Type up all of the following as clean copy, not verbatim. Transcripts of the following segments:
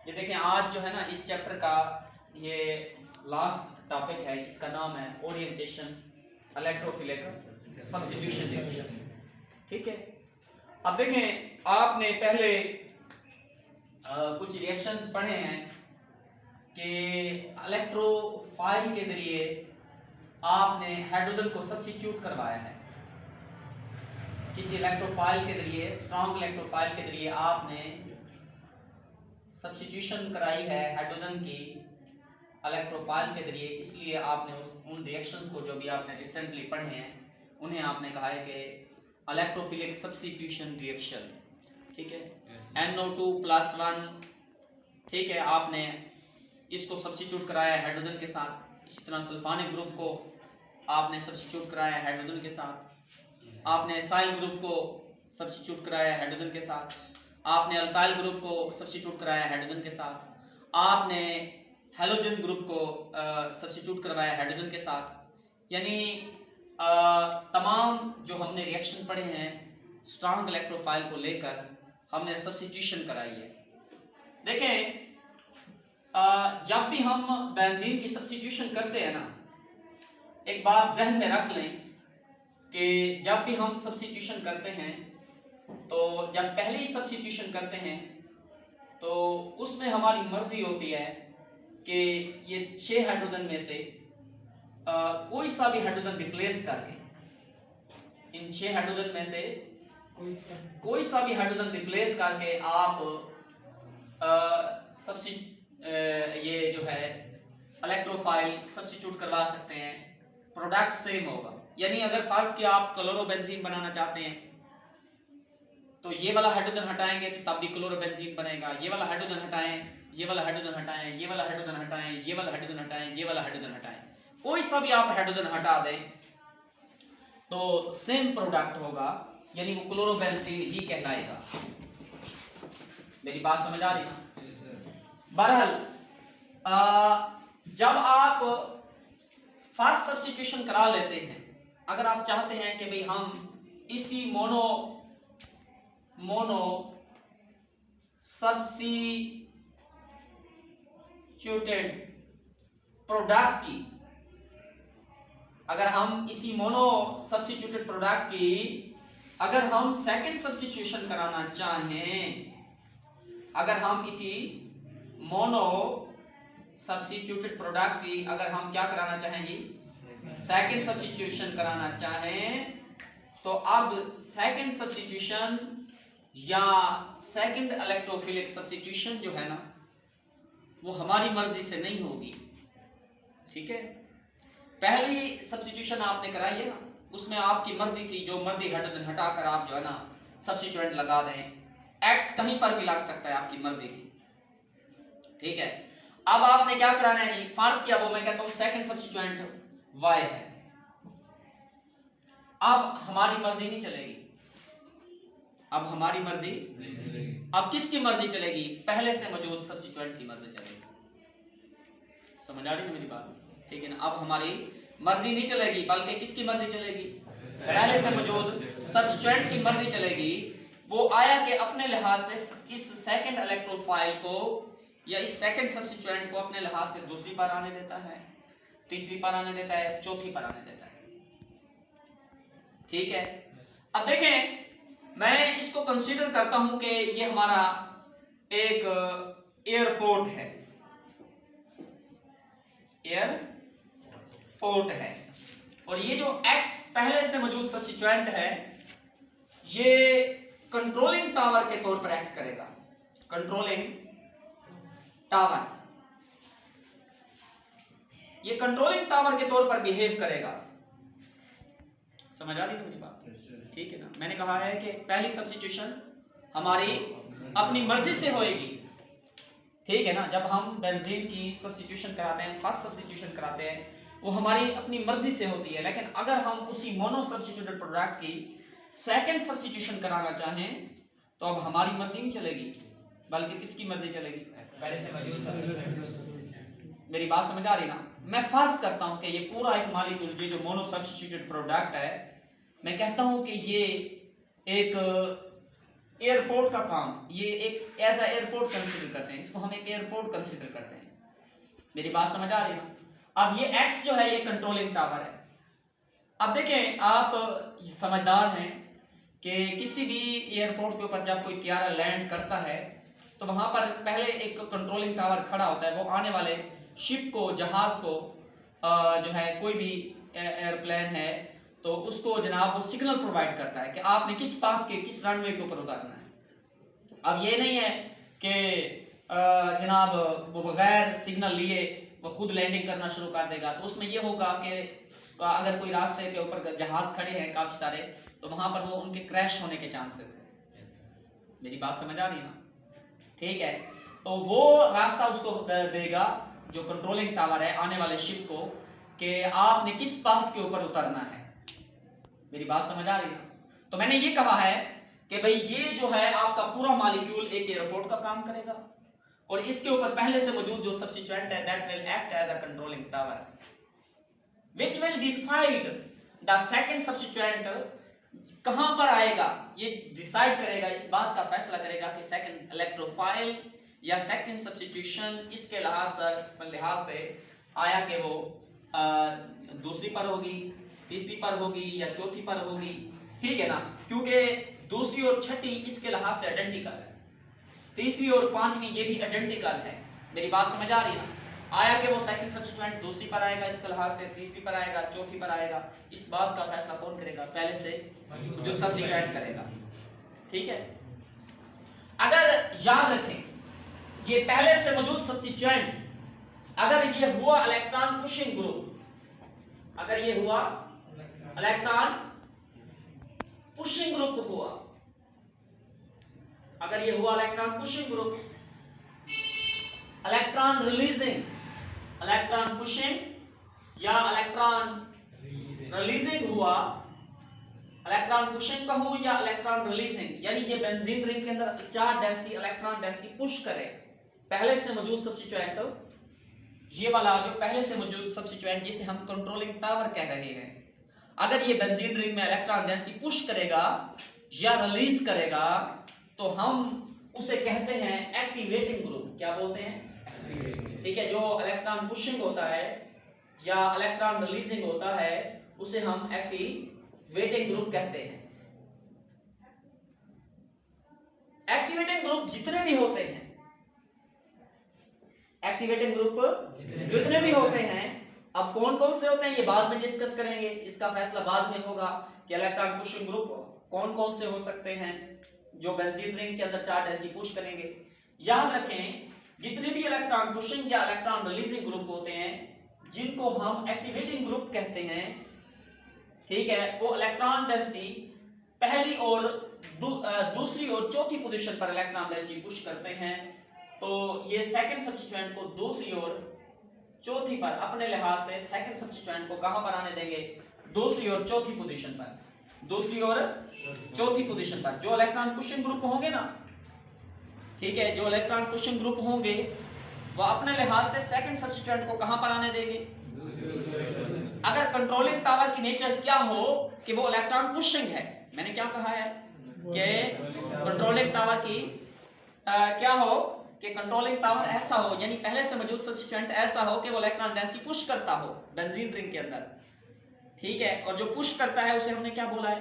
ये देखें, आज जो है ना इस चैप्टर का ये लास्ट टॉपिक है, इसका नाम है ओरिएंटेशन इलेक्ट्रोफिलिक सब्स्टिट्यूशन रिएक्शन। ठीक है, अब देखें आपने पहले कुछ रिएक्शंस पढ़े हैं कि इलेक्ट्रोफाइल के जरिए आपने हाइड्रोजन को सब्स्टिट्यूट करवाया है। किसी इलेक्ट्रोफाइल के जरिए, स्ट्रॉन्ग इलेक्ट्रोफाइल के जरिए आपने सब्स्टिट्यूशन कराई है हाइड्रोजन की इलेक्ट्रोफाइल के जरिए, इसलिए आपने उन रिएक्शंस को जो भी आपने रिसेंटली पढ़े हैं उन्हें आपने कहा है कि इलेक्ट्रोफिलिक सब्स्टिट्यूशन रिएक्शन। ठीक है, NO2+1, ठीक है, आपने इसको सब्स्टिट्यूट कराया है हाइड्रोजन के साथ। इसी तरह सल्फानिक ग्रुप को आपने सब्स्टिट्यूट कराया है हाइड्रोजन के साथ। आपने एसाइल ग्रुप को सब्स्टिट्यूट कराया है हाइड्रोजन के साथ। आपने अल्काइल ग्रुप को सब्स्टिट्यूट कराया है हाइड्रोजन के साथ। आपने हैलोजन ग्रुप को सब्स्टिट्यूट करवाया हाइड्रोजन के साथ। यानी तमाम जो हमने रिएक्शन पढ़े हैं स्ट्रॉन्ग इलेक्ट्रोफाइल को लेकर हमने सब्स्टिट्यूशन कराई है। देखें, जब भी हम बेंजीन की सब्स्टिट्यूशन करते हैं ना, एक बात जहन में रख लें कि जब भी हम सब्स्टिट्यूशन करते हैं तो जब पहली सब्स्टिट्यूशन करते हैं तो उसमें हमारी मर्जी होती है कि ये 6 हाइड्रोजन में से कोई सा भी हाइड्रोजन रिप्लेस करके, इन 6 हाइड्रोजन में से कोई सा भी हाइड्रोजन रिप्लेस करके आप ये जो है इलेक्ट्रोफाइल सब्स्टिट्यूट करवा सकते हैं। प्रोडक्ट सेम होगा। यानी अगर फर्ज किया आप क्लोरोबेंजीन बनाना चाहते हैं तो ये वाला हाइड्रोजन हटाएंगे तो तब भी क्लोरोबेंजीन बनेगा। ये वाला हाइड्रोजन हटाएं, ये वाला हाइड्रोजन हटाएं, ये वाला हाइड्रोजन हटाएं, ये वाला हाइड्रोजन हटाएं, ये वाला हाइड्रोजन हटाएं, कोई सा भी आप हाइड्रोजन हटा दें तो सेम प्रोडक्ट होगा, यानी वो क्लोरोबेंजीन ही कहलाएगा। मेरी बात समझ आ रही है? बहरहाल जब आप फास्ट सब्स्टिट्यूशन करा लेते हैं, अगर आप चाहते हैं कि भाई हम इसी मोनो सब्स्टिट्यूटेड प्रोडक्ट की, अगर हम इसी मोनो सब्स्टिट्यूटेड प्रोडक्ट की अगर हम सेकंड सब्स्टिट्यूशन कराना चाहें, अगर हम इसी मोनो सब्स्टिट्यूटेड प्रोडक्ट की अगर हम क्या कराना चाहें जी, सेकंड सब्स्टिट्यूशन कराना चाहें, तो अब सेकंड सब्स्टिट्यूशन या सेकंड इलेक्ट्रोफिलिक सब्स्टिट्यूशन जो है ना वो हमारी मर्जी से नहीं होगी। ठीक है, पहली सब्स्टिट्यूशन आपने कराई है ना, उसमें आपकी मर्जी थी, जो मर्जी हाइड्रोजन हटाकर आप जो है ना सब्स्टिट्यूएंट लगा दें। एक्स कहीं पर भी लग सकता है, आपकी मर्जी थी। ठीक है, अब आपने क्या कराना है जी, फर्ज किया वो मैं कहता हूं सेकंड सब्स्टिट्यूएंट वाई है। अब हमारी मर्जी नहीं चलेगी, अब हमारी मर्जी, अब किसकी मर्जी चलेगी? पहले से मौजूद सब्स्टिट्यूएंट की मर्जी चलेगी। समझ आ रही है मेरी बात? ठीक है ना, अब हमारी मर्जी नहीं चलेगी बल्कि किसकी मर्जी चलेगी? पहले से मौजूद सब्स्टिट्यूएंट की मर्जी चलेगी। वो आया कि अपने लिहाज से इस सेकंड इलेक्ट्रोफाइल को या इस सेकंड सब्स्टिट्यूएंट को अपने लिहाज से दूसरी पर आने देता है, तीसरी पर आने देता है, चौथी पर आने देता है। ठीक है, अब देखें, मैं इसको कंसीडर करता हूं कि ये हमारा एक एयरपोर्ट है, एयरपोर्ट है, और ये जो एक्स पहले से मौजूद सब्स्टिट्यूएंट है ये कंट्रोलिंग टावर के तौर पर एक्ट करेगा। कंट्रोलिंग टावर, ये कंट्रोलिंग टावर के तौर पर बिहेव करेगा। समझ आ रही है मेरी बात? ठीक है ना, मैंने कहा है कि पहली सब्स्टिट्यूशन हमारी अपनी मर्जी से होएगी। ठीक है ना, जब हम बेंजीन की सब्स्टिट्यूशन कराते हैं, फर्स्ट सब्स्टिट्यूशन कराते हैं, वो हमारी अपनी मर्जी से होती है। लेकिन अगर हम उसी मोनो सब्स्टिट्यूटेड प्रोडक्ट की सेकंड सब्स्टिट्यूशन कराना चाहें तो अब हमारी मर्जी नहीं चलेगी बल्कि किसकी मर्जी चलेगी? पहले से मौजूद। मेरी बात समझ आ रही ना? मैं फर्ज करता हूं कि ये पूरा एक मॉलिक्यूल, ये जो मोनो सब्स्टिट्यूटेड प्रोडक्ट है, मैं कहता हूं कि ये एक एयरपोर्ट का काम, ये एक एज अ एयरपोर्ट कंसीडर करते हैं, इसको हम एक एयरपोर्ट कंसीडर करते हैं। मेरी बात समझ आ रही है? अब ये एक्स जो है ये कंट्रोलिंग टावर है। अब देखें, आप समझदार हैं कि किसी भी एयरपोर्ट के ऊपर जब कोई त्यारा लैंड करता है तो वहां पर पहले एक कंट्रोलिंग टावर खड़ा होता है, वो आने वाले शिप को, जहाज को जो है कोई भी एयरप्लेन है तो उसको जनाब वो सिग्नल प्रोवाइड करता है कि आपने किस पाथ के, किस रनवे के ऊपर उतारना है। अब ये नहीं है कि जनाब वो बगैर सिग्नल लिए वो खुद लैंडिंग करना शुरू कर देगा, तो उसमें ये होगा कि अगर कोई रास्ते के ऊपर जहाज खड़े हैं काफी सारे तो वहां पर वो उनके क्रैश होने के चांसेस है। मेरी बात समझ आ रही ना? ठीक है, तो वो रास्ता उसको देगा जो कंट्रोलिंग टावर है आने वाले शिप को कि आपने किस पाथ के ऊपर उतरना है। मेरी बात समझ आ रही है? तो मैंने ये कहा है कि भाई ये जो है आपका पूरा मॉलिक्यूल एक एयरपोर्ट का काम करेगा और इसके ऊपर पहले से मौजूद जो सब्स्टिट्यूएंट है that will act as a controlling tower which will decide the second substituent कहां पर आएगा, ये डिसाइड करेगा, इस बात का फैसला करेगा कि सेकंड इलेक्ट्रोफाइल या सेकंड सब्स्टिट्यूशन इसके लिहाज से आया कि वो दूसरी पर होगी, तीसरी पर होगी या चौथी पर होगी। ठीक है ना, क्योंकि दूसरी और छठी इसके लिहाज से आइडेंटिकल है, तीसरी और पांचवी ये भी आइडेंटिकल है। मेरी बात समझ आ रही है ना? आया कि वो सेकंड सब्स्टिट्यूएंट दूसरी पर आएगा इसके लिहाज से, तीसरी पर आएगा, चौथी पर आएगा, इस बात का फैसला कौन करेगा? पहले से जो सब्स्टिट्यूएंट करेगा। ठीक है, अगर याद रखें ये पहले से मौजूद सब्स्टिट्यूएंट अगर ये हुआ इलेक्ट्रॉन पुशिंग ग्रुप, अगर ये हुआ इलेक्ट्रॉन पुशिंग ग्रुप हुआ, अगर ये हुआ electron pushing group, electron releasing, electron pushing या इलेक्ट्रॉन रिलीजिंग हुआ, इलेक्ट्रॉन पुशिंग का हो या इलेक्ट्रॉन रिलीजिंग, यानी ये बेंजीन रिंग के अंदर charge density, electron density push करे पहले से मौजूद सब्स्टिट्यूएंट, ये वाला जो पहले से मौजूद सब्स्टिट्यूएंट जिसे हम कंट्रोलिंग टावर कह रहे हैं, अगर ये बेंजीन रिंग में इलेक्ट्रॉन डेंसिटी पुश करेगा या रिलीज करेगा तो हम उसे कहते हैं एक्टिवेटिंग ग्रुप। क्या बोलते हैं? ठीक है, जो इलेक्ट्रॉन पुशिंग होता है या इलेक्ट्रॉन रिलीजिंग होता है उसे हम एक्टिवेटिंग ग्रुप कहते हैं। एक्टिवेटिंग ग्रुप जितने भी होते हैं, एक्टिवेटिंग ग्रुप जितने भी होते हैं, अब कौन कौन से होते हैं ये बाद में डिस्कस करेंगे, इसका फैसला बाद में होगा कि इलेक्ट्रॉन पुशिंग ग्रुप कौन कौन से हो सकते हैं जो बेंजीन रिंग के अंदर चार्ज ऐसी पुश करेंगे। याद रखें जितने भी इलेक्ट्रॉन पुशिंग या इलेक्ट्रॉन रिलीजिंग ग्रुप होते हैं जिनको हम एक्टिवेटिंग ग्रुप कहते हैं, ठीक है, वो इलेक्ट्रॉन डेंसिटी पहली और दूसरी और चौथी पोजीशन पर इलेक्ट्रॉन डेंसिटी पुश करते हैं। तो ये सेकंड सब्स्टिट्यूएंट को दूसरी और चौथी पर अपने लिहाज से सेकंड सब्स्टिट्यूएंट को कहां पर आने देंगे? दूसरी और चौथी पोजीशन पर, दूसरी और चौथी पोजीशन पर जो इलेक्ट्रॉन पुशिंग ग्रुप होंगे ना, ठीक है, जो इलेक्ट्रॉन पुशिंग ग्रुप होंगे वो अपने लिहाज से सेकंड सब्स्टिट्यूएंट को कहां पर आने देंगे? अगर कंट्रोलिंग टावर की नेचर क्या हो कि वो इलेक्ट्रॉन पुशिंग है, मैंने क्या कहा है कि कंट्रोलिंग टावर की क्या हो कि कंट्रोलिंग टावर ऐसा हो, यानी पहले से मौजूद सब्स्टिट्यूएंट ऐसा हो कि वो इलेक्ट्रॉन डेंसिटी पुश करता हो बेंजीन रिंग के अंदर, ठीक है, और जो पुश करता है उसे हमने क्या बोला है?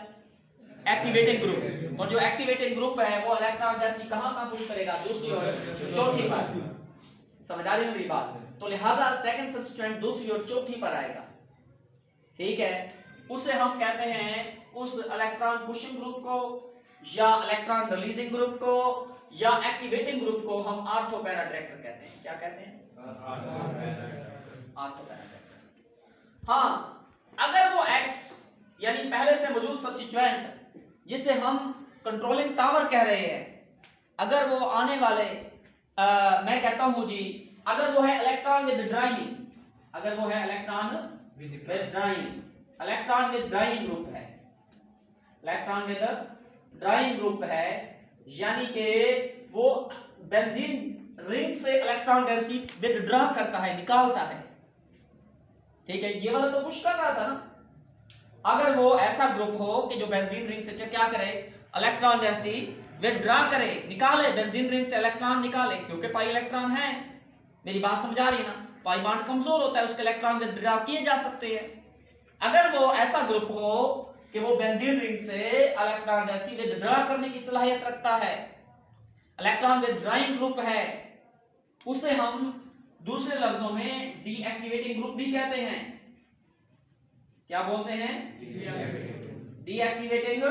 Activating group. और जो एक्टिवेटिंग ग्रुप है वो इलेक्ट्रॉन डेंसिटी कहां पुश करेगा? दूसरी और चौथी पर। समझ आ रही है मेरी बात? तो लिहाजा सेकंड सब्स्टिट्यूएंट दूसरी और चौथी पर आएगा, ठीक है, उसे हम कहते हैं उस इलेक्ट्रॉन पुशिंग ग्रुप को या इलेक्ट्रॉन रिलीजिंग ग्रुप को या एक्टिवेटिंग ग्रुप को हम ऑर्थो पैरा अट्रैक्टर कहते हैं। क्या कहते हैं? Ortho para attractor. हां, अगर वो X यानी पहले से मौजूद सब्स्टिट्यूएंट जिसे हम कंट्रोलिंग टावर कह रहे हैं, अगर वो आने वाले मैं कहता हूं जी, अगर वो है इलेक्ट्रॉन विद ड्राइंग, अगर वो है electron with drawing, electron with drawing group है, इलेक्ट्रॉन विद ड्राइंग ग्रुप है, यानी कि वो बेंजीन रिंग से इलेक्ट्रॉन डेंसिटी विथड्रॉ करता है, निकालता है, ठीक है, ये वाला तो पुश कर रहा था ना। अगर वो ऐसा ग्रुप हो कि जो बेंजीन रिंग से क्या करे? इलेक्ट्रॉन डेंसिटी विथड्रॉ करे, निकाले, बेंजीन रिंग से इलेक्ट्रॉन निकाले, क्योंकि पाई इलेक्ट्रॉन है। मेरी बात समझ आ रही है ना? पाई बॉन्ड कमजोर होता है, उसके इलेक्ट्रॉन विथड्रॉ किए जा सकते हैं। अगर वो ऐसा ग्रुप हो कि वो बेंजीन रिंग से इलेक्ट्रॉन गैस विथड्रॉ करने की सलाहियत रखता है, इलेक्ट्रॉन विथड्रॉइंग ग्रुप है, उसे हम दूसरे लफ्जों में डीएक्टिवेटिंग ग्रुप भी कहते हैं। क्या बोलते हैं? डीएक्टिवेटिंग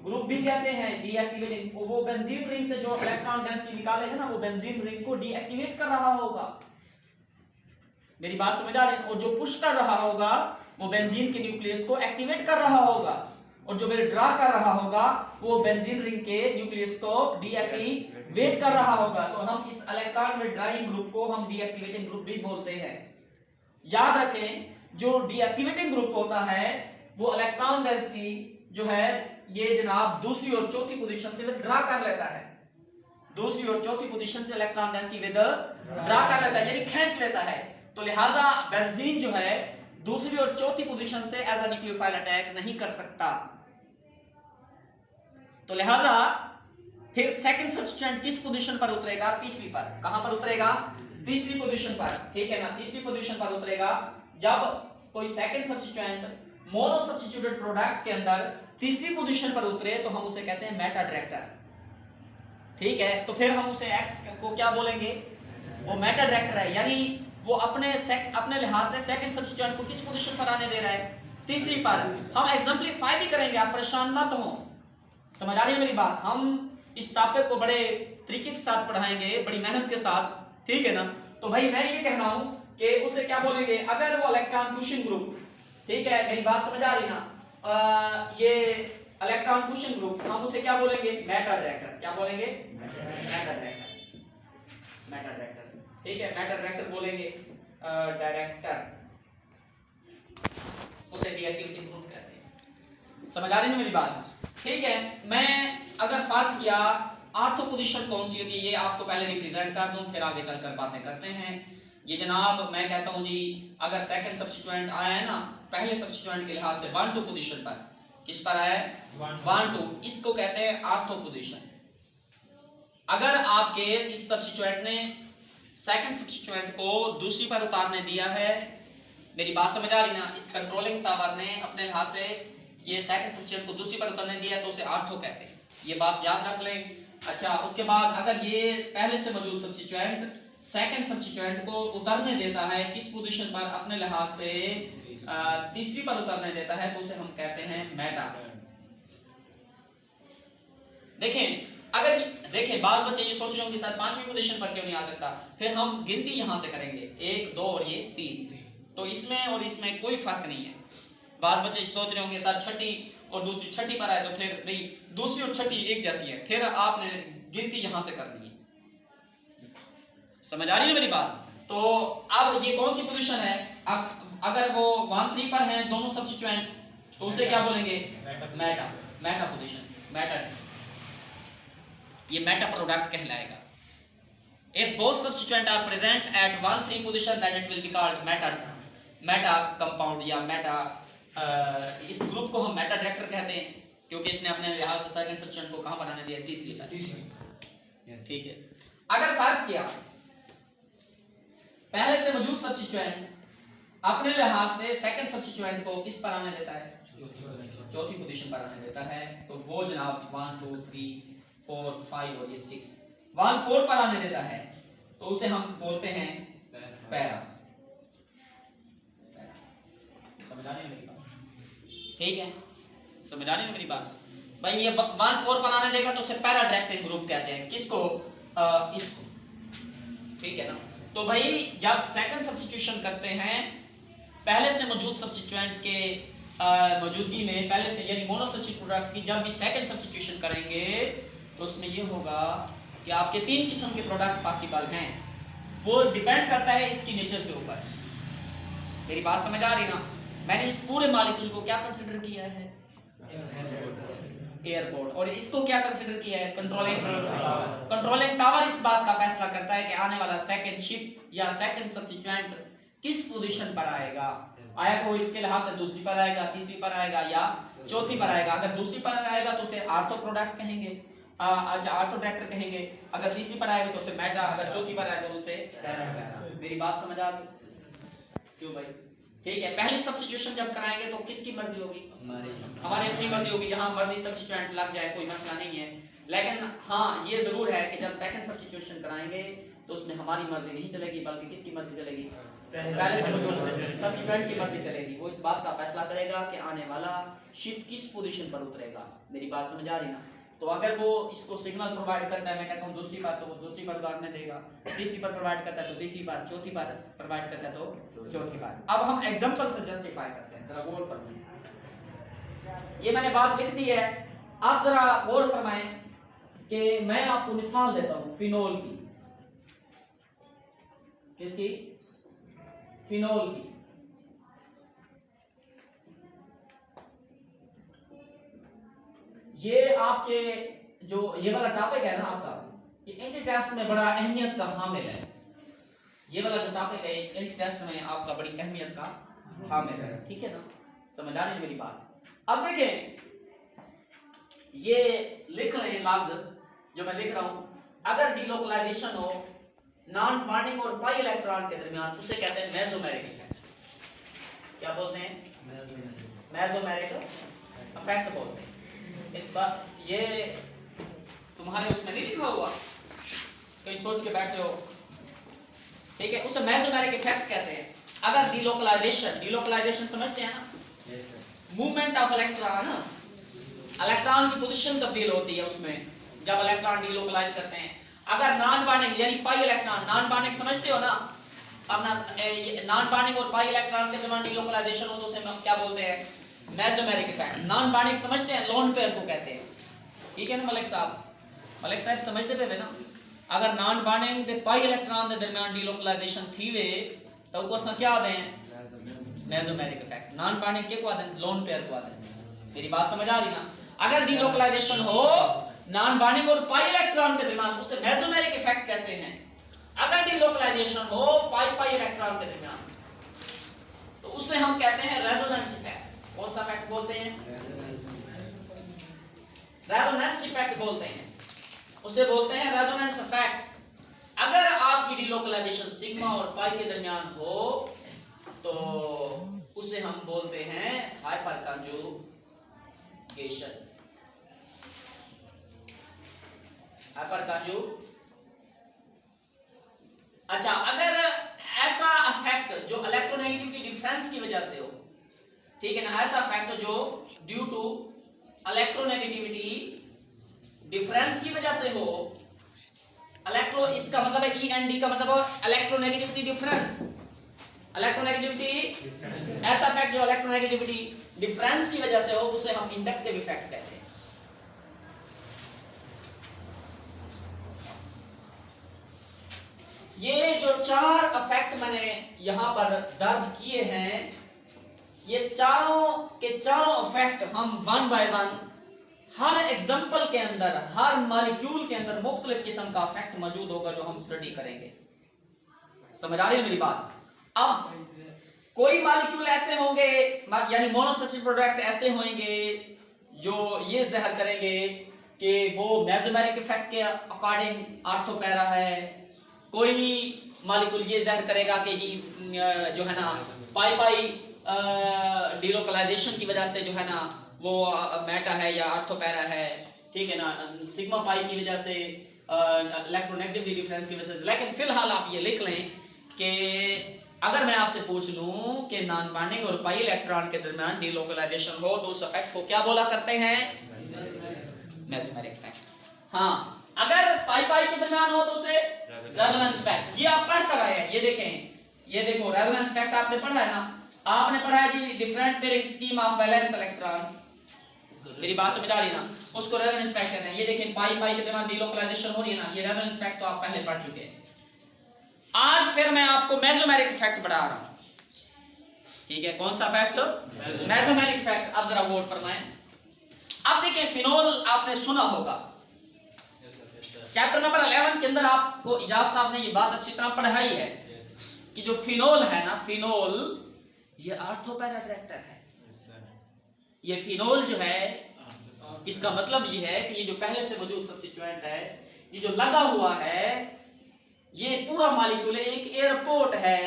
ग्रुप भी कहते हैं। डीएक्टिवेटिंग, वो बेंजीन रिंग से जो इलेक्ट्रॉन डेंसिटी निकालेगा ना, वो बेंजीन रिंग को डीएक्टिवेट कर रहा होगा। मेरी बात समझ आ रही है? और जो पुश कर रहा होगा वो बेंजीन के न्यूक्लियस को एक्टिवेट कर रहा होगा, और जो विथड्रॉ कर रहा होगा वो बेंजीन रिंग के न्यूक्लियस को डीएक्टिवेट कर रहा होगा। तो हम इस इलेक्ट्रॉन विथड्रॉइंग ग्रुप को हम डीएक्टिवेटिंग ग्रुप भी बोलते हैं। याद रखें, जो डीएक्टिवेटिंग ग्रुप होता है वो इलेक्ट्रॉन डेंसिटी जो है ये जनाब दूसरी और चौथी पोजीशन से विथड्रॉ कर लेता है। दूसरी और चौथी पोजीशन से इलेक्ट्रॉन डेंसिटी विथड्रॉ कर लेता है, यानी खींच लेता है। तो लिहाजा बेंजीन जो है दूसरी और चौथी पोजीशन से एज अ न्यूक्लियोफाइल अटैक नहीं कर सकता। तो लिहाजा फिर सेकंड सब्स्टिट्यूएंट किस पोजीशन पर उतरेगा? तीसरी पर। कहां पर उतरेगा? तीसरी पोजीशन पर, ठीक है ना? तीसरी पोजीशन पर उतरेगा। जब कोई second substituent mono substituted product के अंदर तीसरी पोजीशन पर उतरे तो हम उसे कहते हैं मेटा डायरेक्टर। ठीक है, तो फिर हम उसे एक्स को क्या बोलेंगे? वो मेटा डायरेक्टर है, यानी वो अपने लिहाज से सेकंड सब्स्टिट्यूएंट को किस पोजीशन पर आने दे रहा है? तीसरी पर। हम एग्जांपलीफाई भी करेंगे, आप परेशान मत हो। समझ आ रही है मेरी बात? हम इस टॉपिक को बड़े तरीके के साथ पढ़ाएंगे, बड़ी मेहनत के साथ, ठीक है ना? तो भाई मैं ये कह रहा हूं कि उसे क्या बोलेंगे? अगर वो इलेक्ट्रॉन पुशिंग ग्रुप, ठीक है, मेरी बात समझ आ रही ना? ये इलेक्ट्रॉन पुशिंग ग्रुप, हम उसे क्या बोलेंगे? Meta director. क्या बोलेंगे? Meta director. मेटा डायरेक्टर, ठीक है, मेटा डायरेक्टर बोलेंगे। डायरेक्टर उसे डीएक्टिवेटिंग ग्रुप कहते हैं। समझ आ रही है मेरी बात? ठीक है, मैं अगर फर्ज किया आर्थो पोजीशन कौन सी होती है ये आपको पहले रिप्रेजेंट कर दूं, फिर आगे चलकर बातें करते हैं। ये जनाब मैं कहता हूं जी, अगर सेकंड सब्स्टिट्यूएंट आया है ना पहले सब्स्टिट्यूएंट के लिहाज से 1 2 पोजीशन पर, किस पर आया है? 1 2, इसको कहते हैं आर्थो पोजीशन। अगर आपके इस सब्स्टिट्यूएंट ने सेकंड सब्स्टिट्यूएंट को दूसरी पर उतारने दिया है, मेरी बात समझ आ रही ना? इस कंट्रोलिंग टावर ने अपने लिहाज से ये सेकंड सब्स्टिट्यूएंट को दूसरी पर उतारने दिया तो उसे आर्थो कहते हैं। ये बात याद रख लें। अच्छा, उसके बाद अगर ये पहले से मौजूद सब्स्टिट्यूएंट सेकंड सब्स्टिट्यूएंट को उतारने देता है किस पोजीशन पर? अपने लिहाज से तीसरी पर उतारने देता है तो उसे हम कहते हैं मेटा। देखें बात बच्चे ये सोच रहे होंगे सर 5वीं पोजीशन पर क्यों नहीं आ सकता? फिर हम गिनती यहां से करेंगे 1 2 और ये 3, तो इसमें और इसमें कोई फर्क नहीं है। बात बच्चे सोच रहे होंगे सर छठी और दूसरी छठी पर आए तो फिर नहीं, दूसरी और छठी एक जैसी है, फिर आपने गिनती यहां से कर दी है। समझ आ रही है मेरी बात? तो अब ये कौन सी पोजीशन है? अब अगर वो 1 3 पर हैं दोनों सब्स्टिट्यूएंट तो उसे क्या बोलेंगे? मेटा। मेटा पोजीशन, मेटा, ये मेटा प्रोडक्ट कहलाएगा। If both substituents are present at 1 3 position then it will be called Meta compound या मेटा। इस ग्रुप को हम मेटा डायरेक्टर कहते हैं क्योंकि इसने अपने लिहाज से सेकंड सब्स्टिट्यूएंट को कहां पर आने दिया? तीसरी पर। ठीक है, अगर फर्ज किया पहले से मौजूद सब्स्टिट्यूएंट अपने लिहाज से सेकंड सब्स्टिट्यूएंट को किस पर आने देता है? चौथी पोजीशन पर आने देता है, तो वो जनाब 1 2 3 4 5 और ये 6 1 4 पर आने देता है तो उसे हम बोलते हैं पैरा। समझ आ रही है मेरी बात? ठीक है, समझ आ रही है मेरी बात? भाई ये 1 4 पर आने देगा तो उसे पैरा डायरेक्टिंग ग्रुप कहते हैं। किसको? इसको, ठीक है ना? तो भाई जब सेकंड सब्स्टिट्यूशन करते हैं पहले से मौजूद सब्स्टिट्यूएंट के मौजूदगी में, पहले से यानी मोनो सब्स्टिट्यूट प्रोडक्ट की जब भी सेकंड सब्स्टिट्यूशन करेंगे तो उसमें ये होगा कि आपके 3 किस्म के प्रोडक्ट पॉसिबल हैं। वो डिपेंड करता है इसकी नेचर के ऊपर। मेरी बात समझ आ रही ना? मैंने इस पूरे मॉलिक्यूल को क्या कंसीडर किया है? एयरपोर्ट। और इसको क्या कंसीडर किया है? कंट्रोलिंग टावर इस बात का फैसला करता है कि आने वाला सेकंड शिप या सेकंड सब्स्टिट्यूएंट किस पोजीशन पर आएगा। आया को इसके लिहाज से दूसरी पर आएगा, तीसरी पर आएगा या चौथी पर आएगा। अगर दूसरी पर आएगा तो उसे आर्थो प्रोडक्ट कहेंगे, अच्छा ऑटोट्रैक्टर कहेंगे, अगर तीसरी पर आएगा तो उसे मेटा, अगर चौथी पर आएगा तो उसे पैरा। मेरी बात समझ आ गई? क्यों भाई? ठीक है, पहली सब्स्टिट्यूशन जब कराएंगे तो किसकी मर्जी होगी? हमारी अपनी मर्जी होगी, जहां मर्जी सब्स्टिट्यूएंट लग जाए कोई मसला नहीं है। लेकिन हाँ ये जरूर है कि जब सेकंड सब्स्टिट्यूशन कराएंगे तो उसमें हमारी मर्जी नहीं चलेगी, बल्कि किसकी मर्जी चलेगी? पहले सब्स्टिट्यूएंट की मर्जी चलेगी। वो इस बात का फैसला करेगा कि आने वाला शिप किस पोजीशन पर उतरेगा। मेरी बात समझ आ रही ना? तो अगर वो इसको सिग्नल प्रोवाइड करता है, मैं कहता हूँ दूसरी बार, तो वो दूसरी बार उतारने देगा, तीसरी बार प्रोवाइड करता है तो तीसरी बार, चौथी बार प्रोवाइड करता है तो चौथी बार। अब हम एग्जांपल से जस्टिफाई करते हैं, जरा गौर फरमाएं। ये मैंने बात लिख दी है, आप जरा गौर फरमाएं कि मैं आपको मिसाल देता हूं फिनोल की। किसकी? फिनोल की। ये आपके जो ये वाला टॉपिक है ना आपका, ये एंटी टेस्ट में बड़ा अहमियत का हामिल है। ये वाला जो टॉपिक है एंटी टेस्ट में आपका बड़ी अहमियत का हामिल है। ठीक है ना? समझ आ रही है मेरी बात? अब देखें, ये लिख लें लफ्ज जो मैं लिख रहा हूं, अगर डीलोकलाइजेशन हो नॉन बॉन्डिंग और पाई इलेक्ट्रॉन के दरमियान, उसे कहते हैं मेसोमेरिक इफेक्ट। क्या बोलते हैं? मेसोमेरिक इफेक्ट बोलते हैं। ये तुम्हारे उसमें नहीं लिखा हुआ, कहीं सोच के बैठे हो? ठीक है, उसे मेसोमेरिक इफेक्ट कहते हैं। अगर डीलोकलाइजेशन समझते हैं ना? मूवमेंट ऑफ इलेक्ट्रॉन ना, इलेक्ट्रॉन की पोजीशन तब्दील होती है उसमें जब इलेक्ट्रॉन डीलोकलाइज करते हैं। अगर नॉन बॉन्डिंग यानी पाई इलेक्ट्रॉन, नॉन बॉन्डिंग समझते हो ना? अब नॉन बॉन्डिंग और पाई इलेक्ट्रॉन के दरमियान डीलोकलाइजेशन हो तो उसे हम क्या बोलते हैं? Mesomeric effect. नॉन बॉन्डिंग समझते हैं, लोन पेयर को कहते हैं। ठीक है ना मलिक साहब? मलिक साहब समझते पे ना? अगर नॉन बॉन्डिंग ते पाई इलेक्ट्रॉन के दरमियान डीलोकलाइजेशन थी वे तो को असा क्या दें? Mesomeric effect. नॉन बॉन्डिंग के को दें? लोन पेयर को दें। मेरी बात समझ आ रही ना? अगर डीलोकलाइजेशन हो नॉन बॉन्डिंग और पाई इलेक्ट्रॉन के दरमियान, उसे मेसोमेरिक इफेक्ट कहते हैं। अगर डीलोकलाइजेशन हो पाई इलेक्ट्रॉन के दरमियान, तो उसे हम कहते हैं रेजोनेंस इफेक्ट। कौन सा इफेक्ट बोलते हैं? रेजोनेंस इफेक्ट बोलते हैं। उसे बोलते हैं रेजोनेंस इफेक्ट। अगर आपकी डीलोकलाइजेशन सिग्मा और पाई के दरमियान हो तो उसे हम बोलते हैं हाइपर कॉन्जुगेशन। Hyper conjugation. अच्छा, अगर ऐसा इफेक्ट जो इलेक्ट्रोनेगेटिविटी डिफरेंस की वजह से हो, ठीक है ना, ऐसा इफेक्ट जो ड्यू टू इलेक्ट्रोनेगेटिविटी डिफरेंस की वजह से हो, इसका मतलब है END का मतलब इलेक्ट्रोनेगेटिविटी डिफरेंस। इलेक्ट्रोनेगेटिविटी ऐसा इफेक्ट जो इलेक्ट्रोनेगेटिविटी डिफरेंस की वजह से हो, उसे हम इंडक्टिव इफेक्ट कहते हैं। ये जो चार इफेक्ट मैंने यहां पर दर्ज किए हैं, ये चारों के चारों इफेक्ट हम one by one her example के अंदर, हर मॉलिक्यूल के अंदर मुख्तलिफ किस्म का इफेक्ट मौजूद होगा जो हम स्टडी करेंगे। समझ आ रही है मेरी बात? अब कोई मॉलिक्यूल ऐसे होंगे यानी मोनोसब्स्टिट्यूट प्रोडक्ट ऐसे होंगे जो ये ज़ाहिर करेंगे कि वो मेसोमेरिक इफेक्ट के अकॉर्डिंग ऑर्थोपैरा है। कोई मॉलिक्यूल ये ज़ाहिर करेगा कि जी जो है ना पाई डीलोकलाइजेशन की वजह से जो है ना वो मेटा है या ऑर्थोपैरा है। ठीक है ना? सिग्मा पाई की वजह से, इलेक्ट्रोनेगेटिविटी डिफरेंस की वजह से। लेकिन फिलहाल आप ये लिख लें कि अगर मैं आपसे पूछ लूं कि नॉन बॉन्डिंग और पाई इलेक्ट्रॉन के दरमियान डीलोकलाइजेशन हो तो उस इफेक्ट को क्या बोला करते हैं? Mesomeric effect. हाँ, अगर पाई के दरमियान हो तो उसे रेजोनेंस इफेक्ट। ये आप पढ़ कर आए हैं, ये देखें, ये देखो रेजोनेंस इफेक्ट आपने पढ़ा है ना? आपने पढ़ा है जी different pairing scheme of valence electron. मेरी बात समझ आ रही ना? उसको रेजोनेंस इफेक्ट कहते हैं। ये देखें पाई के दरमियान डीलोकलाइजेशन हो रही है ना, ये रेजोनेंस इफेक्ट तो आप पहले पढ़ चुके हैं। आज फिर मैं आपको मेसोमेरिक इफेक्ट पढ़ा रहा हूं। ठीक है? कौन सा इफेक्ट? Mesomeric effect. अब जरा गौर फरमाएं। अब देखिए फिनोल आपने सुना होगा, चैप्टर नंबर 11 के अंदर आपको इजाज साहब ने ये बात अच्छी तरह पढ़ाई है कि जो फिनोल है ना, फिनोल ये ऑर्थोपैरा ट्रैक्टर है। ये फिनोल जो है इसका मतलब ये है कि ये जो पहले से मौजूद सब्स्टिट्यूएंट है, ये जो लगा हुआ है, ये पूरा मॉलिक्यूल एक एयरपोर्ट है,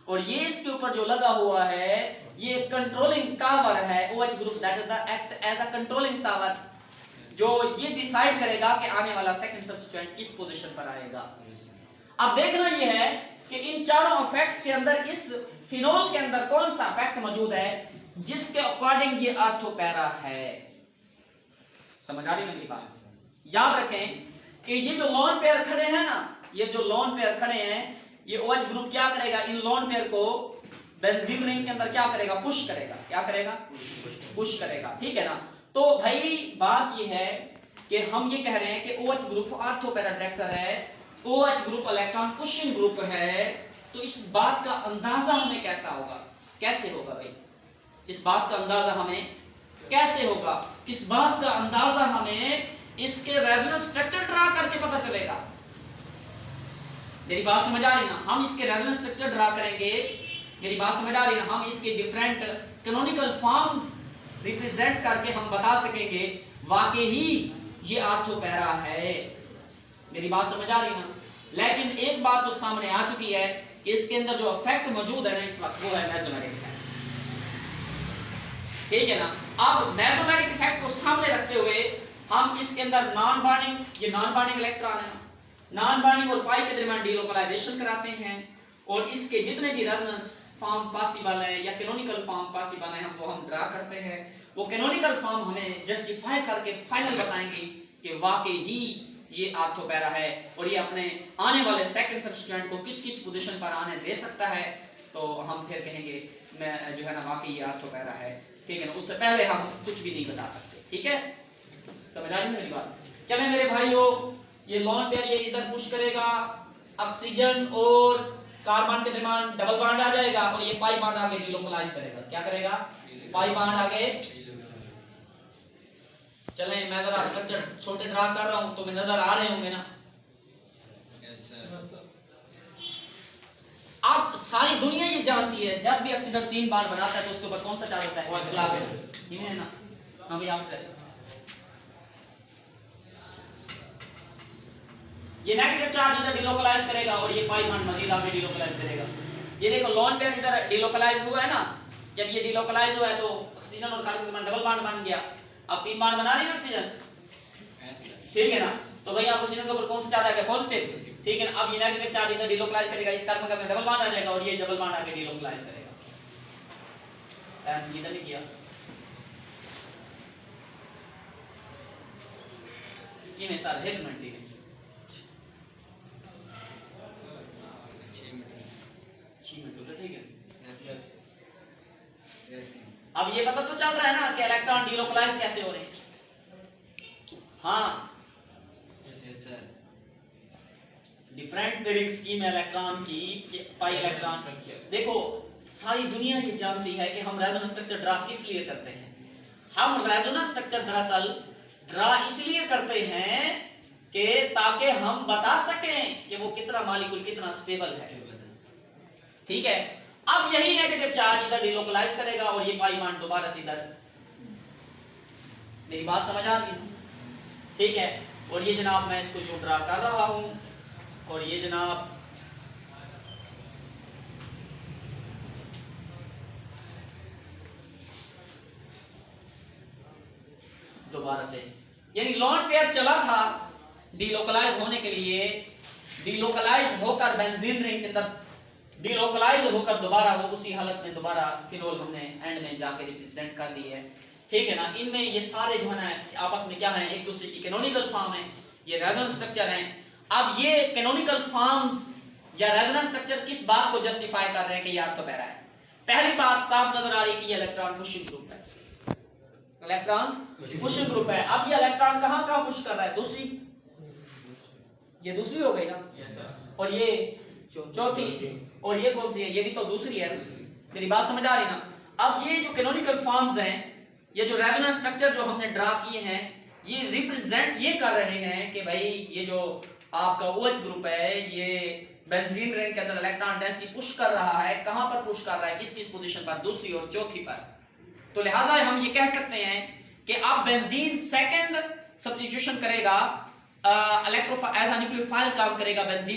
और ये इसके ऊपर जो लगा हुआ है ये कंट्रोलिंग टावर है, OH group, that is the act as a controlling tower, जो ये डिसाइड करेगा कि आने वाला सेकंड सब्स्टिट्यूएंट किस पोजीशन पर आएगा। अब देखना ये है कि इन चारों इफेक्ट के अंदर इस फिनोल के अंदर कौन सा इफेक्ट मौजूद है जिसके अकॉर्डिंग ये ऑर्थोपैरा है। समझ आ रही मेरी बात? याद रखें कि ये जो लोन पेयर खड़े हैं ना, ये जो लोन पेयर खड़े हैं, ये OH ग्रुप क्या करेगा, इन लोन पेयर को बेंजीन रिंग के अंदर क्या करेगा, पुश करेगा। क्या करेगा? पुश करेगा। ठीक है ना? तो भाई बात ये है कि हम ये कह रहे हैं कि OH ग्रुप ऑर्थोपैरा डायरेक्टर है, OH group electron pushing group है, तो इस बात का अंदाजा हमें कैसा होगा, कैसे होगा भाई? इस बात का अंदाजा हमें कैसे होगा? इस बात का अंदाजा हमें इसके रेजोनेंस स्ट्रक्चर ड्रा करके पता चलेगा। मेरी बात समझ आ रही ना? हम इसके रेजोनेंस स्ट्रक्चर ड्रा करेंगे, मेरी बात समझ आ रही ना? हम इसके डिफरेंट कैनोनिकल फॉर्म्स रिप्रेजेंट करके हम बता सकेंगे वाकई ही ये ऑर्थोपैरा है। मेरी बात समझ आ रही ना? लेकिन एक बात तो सामने आ चुकी है कि इसके अंदर जो इफेक्ट मौजूद है ना इस वक्त, वो है मेसोमेरिक इफेक्ट। ठीक है ना? अब मेसोमेरिक इफेक्ट को सामने रखते हुए हम इसके अंदर नॉन बॉन्डिंग, ये नॉन बॉन्डिंग इलेक्ट्रॉन है, नॉन बॉन्डिंग और पाई के दरमियान डीलोकलाइजेशन कराते हैं, और इसके जितने भी रेजोनेंस फॉर्म पॉसिबल है या कैनोनिकल फॉर्म पॉसिबल है हम ड्रा करते हैं। वो कैनोनिकल फॉर्म हमें जस्टिफाई करके फाइनल बताएंगे कि वाकई ही ये ऑर्थोपैरा है, और ये अपने आने वाले सेकंड सब्स्टिट्यूएंट को किस किस पोजीशन पर आने दे सकता है, तो हम फिर कहेंगे मैं जो है ना वाकई ये ऑर्थोपैरा है। ठीक है ना? उससे पहले हम कुछ भी नहीं बता सकते। ठीक है? समझ आ रही है मेरी बात? चले मेरे भाइयों, ये लोन पेयर ये इधर पुश करेगा, ऑक्सीजन और कार्बन के दरमियान डबल बॉन्ड आ जाएगा, और ये पाई बॉन्ड आगे डीलोकलाइज करेगा। क्या करेगा? पाई बॉन्ड आगे। चलें, मैं जरा स्ट्रक्चर छोटे ड्रा कर रहा हूं, तो मैं नजर आ रहे होंगे ना? अब सारी दुनिया ये जानती है जब भी ऑक्सीजन 3 बॉन्ड बनाता है तो उसके ऊपर कौन सा चार्ज होता है? प्लस। ये है ना? हां भाई आपसे ये नेगेटिव चार्ज इधर डीलोकलाइज करेगा, और ये पाई बॉन्ड मजीद आगे डीलोकलाइज करेगा। ये देखो लोन पेयर इधर डीलोकलाइज हुआ है ना, जब ये डीलोकलाइज हुआ है तो ऑक्सीजन और कार्बन के बीच डबल बॉन्ड बन गया। अब 3 बॉन्ड बना रही है ऑक्सीजन, ठीक है ना? तो भाई ऑक्सीजन के ऊपर कौन सा चार्ज आएगा? पॉजिटिव। ठीक है ना? अब ये नेगेटिव चार्ज इधर डीलोकलाइज करेगा, इस कार्बन का डबल बॉन्ड आ जाएगा, और ये डबल बॉन्ड आगे डीलोकलाइज करेगा। इधर नहीं किया ये में सर 1 मिनट ठीक है। 6 मिनट होता, ठीक है? अब ये पता तो चल रहा है ना कि इलेक्ट्रॉन डीलोकलाइज कैसे हो रहे हैं। हाँ, डिफरेंट पेयरिंग स्कीम है इलेक्ट्रॉन की, पाई इलेक्ट्रॉन। देखो सारी दुनिया ये जानती है कि हम रेजोनेंस स्ट्रक्चर ड्रा किस लिए करते हैं। हम रेजोनेंस स्ट्रक्चर दरअसल ड्रा इसलिए करते हैं कि ताकि हम बता सकें कि वो कितना मॉलिक्यूल कितना स्टेबल है। ठीक है? अब यही नेगेटिव चार्ज इधर डीलोकलाइज करेगा, और ये पाई बॉन्ड दोबारा से इधर। मेरी बात समझ आ रही है? ठीक है? और ये जनाब मैं इसको जो ड्रा कर रहा हूं, और ये जनाब दोबारा से, यानी लोन पेयर चला था डीलोकलाइज होने के लिए, डीलोकलाइज होकर बेंजीन रिंग के अंदर डीलोकलाइज होकर दोबारा वो उसी हालत में दोबारा फिनोल हमने एंड में जाके रिप्रेजेंट कर दी है। ठीक है ना? इनमें ये सारे जो है ना आपस में क्या है, एक दूसरे की कैनोनिकल फॉर्म है, ये रेजोनेंस स्ट्रक्चर है। अब ये कैनोनिकल फॉर्म्स या रेजोनेंस स्ट्रक्चर किस बात को जस्टिफाई कर रहे हैं कि ये ऑर्थोपैरा है? पहली बात साफ नजर आ रही है कि ये इलेक्ट्रॉन पुशिंग ग्रुप है, इलेक्ट्रॉन पुशिंग ग्रुप है। अब ये इलेक्ट्रॉन कहां पुश कर रहा है? दूसरी, ये दूसरी हो गई ना? yes, और ये चौथी, और ये कौन सी है? ये भी तो दूसरी है। मेरी बात समझ आ रही ना? अब ये जो कैनोनिकल फॉर्म्स हैं, ये जो रेजोनेंस स्ट्रक्चर जो हमने ड्रा किए हैं, ये रिप्रेजेंट ये कर रहे हैं कि भाई ये जो आपका OH ग्रुप है, ये बेंजीन रिंग के अंदर इलेक्ट्रॉन डेंसिटी पुश कर रहा है। कहां पर पुश कर रहा है? किस किस पोजीशन पर? दूसरी और चौथी पर। तो लिहाजा हम ये कह सकते हैं कि अब बेंजीन सेकंड सब्स्टिट्यूशन करेगा, इलेक्ट्रो एज अ न्यूक्लियोफाइल काम करेगा बेंजीन